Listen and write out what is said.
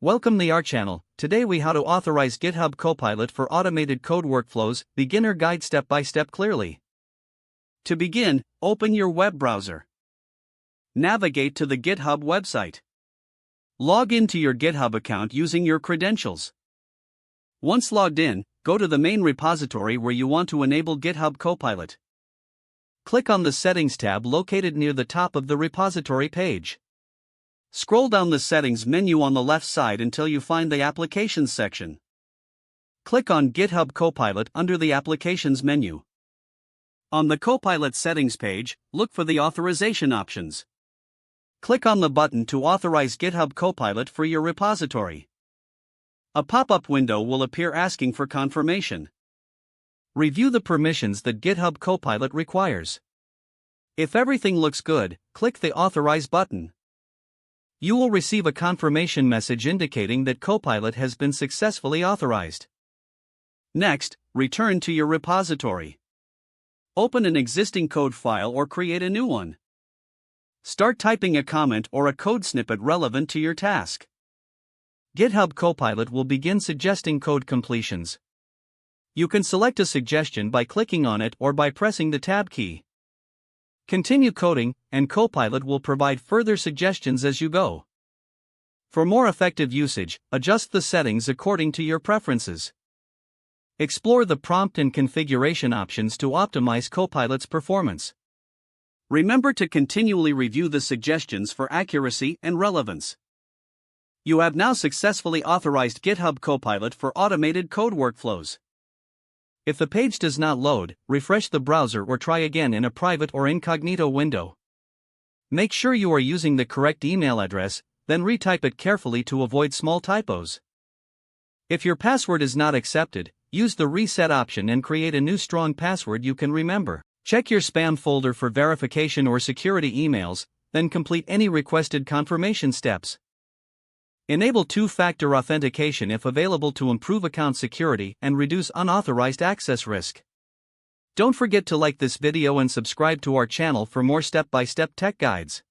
Welcome to our channel. Today we how to authorize GitHub Copilot for automated code workflows, beginner guide step by step clearly. To begin, open your web browser. Navigate to the GitHub website. Log into your GitHub account using your credentials. Once logged in, go to the main repository where you want to enable GitHub Copilot. Click on the Settings tab located near the top of the repository page. Scroll down the Settings menu on the left side until you find the Applications section. Click on GitHub Copilot under the Applications menu. On the Copilot settings page, look for the authorization options. Click on the button to authorize GitHub Copilot for your repository. A pop-up window will appear asking for confirmation. Review the permissions that GitHub Copilot requires. If everything looks good, click the Authorize button. You will receive a confirmation message indicating that Copilot has been successfully authorized. Next, return to your repository. Open an existing code file or create a new one. Start typing a comment or a code snippet relevant to your task. GitHub Copilot will begin suggesting code completions. You can select a suggestion by clicking on it or by pressing the Tab key. Continue coding, and Copilot will provide further suggestions as you go. For more effective usage, adjust the settings according to your preferences. Explore the prompt and configuration options to optimize Copilot's performance. Remember to continually review the suggestions for accuracy and relevance. You have now successfully authorized GitHub Copilot for automated code workflows. If the page does not load, refresh the browser or try again in a private or incognito window. Make sure you are using the correct email address, then retype it carefully to avoid small typos. If your password is not accepted, use the reset option and create a new strong password you can remember. Check your spam folder for verification or security emails, then complete any requested confirmation steps. Enable two-factor authentication if available to improve account security and reduce unauthorized access risk. Don't forget to like this video and subscribe to our channel for more step-by-step tech guides.